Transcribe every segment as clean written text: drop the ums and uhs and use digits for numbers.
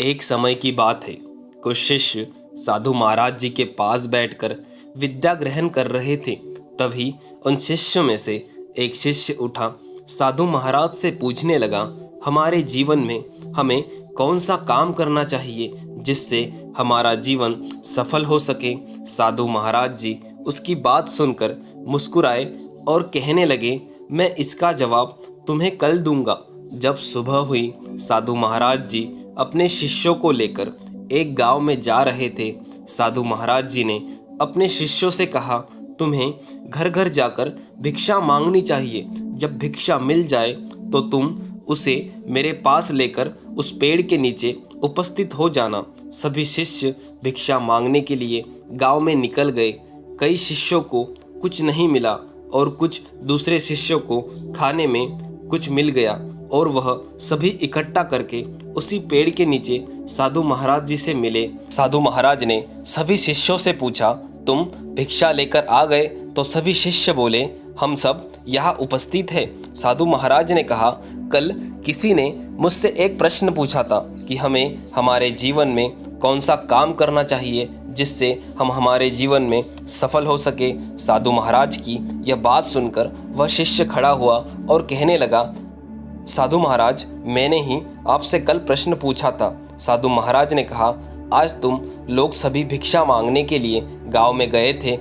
एक समय की बात है। कुछ शिष्य साधु महाराज जी के पास बैठकर विद्या ग्रहण कर रहे थे। तभी उन शिष्यों में से एक शिष्य उठा, साधु महाराज से पूछने लगा, हमारे जीवन में हमें कौन सा काम करना चाहिए जिससे हमारा जीवन सफल हो सके। साधु महाराज जी उसकी बात सुनकर मुस्कुराए और कहने लगे, मैं इसका जवाब तुम्हें कल दूंगा। जब सुबह हुई, साधु महाराज जी अपने शिष्यों को लेकर एक गांव में जा रहे थे। साधु महाराज जी ने अपने शिष्यों से कहा, तुम्हें घर घर जाकर भिक्षा मांगनी चाहिए। जब भिक्षा मिल जाए तो तुम उसे मेरे पास लेकर उस पेड़ के नीचे उपस्थित हो जाना। सभी शिष्य भिक्षा मांगने के लिए गांव में निकल गए। कई शिष्यों को कुछ नहीं मिला और कुछ दूसरे शिष्यों को खाने में कुछ मिल गया और वह सभी इकट्ठा करके उसी पेड़ के नीचे साधु महाराज जी से मिले। साधु महाराज ने सभी शिष्यों से पूछा, तुम भिक्षा लेकर आ गए? तो सभी शिष्य बोले, हम सब यहाँ उपस्थित हैं। साधु महाराज ने कहा, कल किसी ने मुझसे एक प्रश्न पूछा था कि हमें हमारे जीवन में कौन सा काम करना चाहिए जिससे हम हमारे जीवन में सफल हो सके। साधु महाराज की यह बात सुनकर वह शिष्य खड़ा हुआ और कहने लगा, साधु महाराज, मैंने ही आपसे कल प्रश्न पूछा था। साधु महाराज ने कहा, आज तुम लोग सभी भिक्षा मांगने के लिए गांव में गए थे।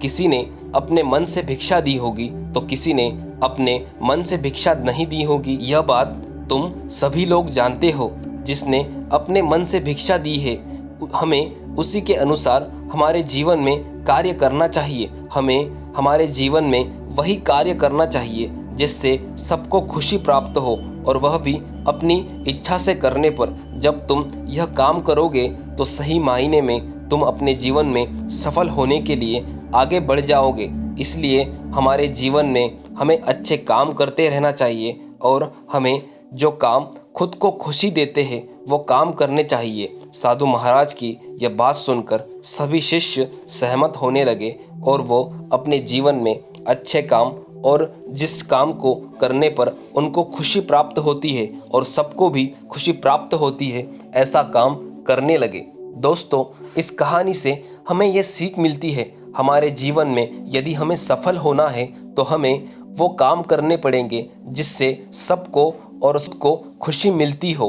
किसी ने अपने मन से भिक्षा दी होगी तो किसी ने अपने मन से भिक्षा नहीं दी होगी। यह बात तुम सभी लोग जानते हो। जिसने अपने मन से भिक्षा दी है, हमें उसी के अनुसार हमारे जीवन में कार्य करना चाहिए। हमें हमारे जीवन में वही कार्य करना चाहिए जिससे सबको खुशी प्राप्त हो, और वह भी अपनी इच्छा से करने पर। जब तुम यह काम करोगे तो सही मायने में तुम अपने जीवन में सफल होने के लिए आगे बढ़ जाओगे। इसलिए हमारे जीवन में हमें अच्छे काम करते रहना चाहिए और हमें जो काम खुद को खुशी देते हैं वो काम करने चाहिए। साधु महाराज की यह बात सुनकर सभी शिष्य सहमत होने लगे और वो अपने जीवन में अच्छे काम और जिस काम को करने पर उनको खुशी प्राप्त होती है और सबको भी खुशी प्राप्त होती है, ऐसा काम करने लगे। दोस्तों, इस कहानी से हमें यह सीख मिलती है, हमारे जीवन में यदि हमें सफल होना है तो हमें वो काम करने पड़ेंगे जिससे सबको और उसको खुशी मिलती हो।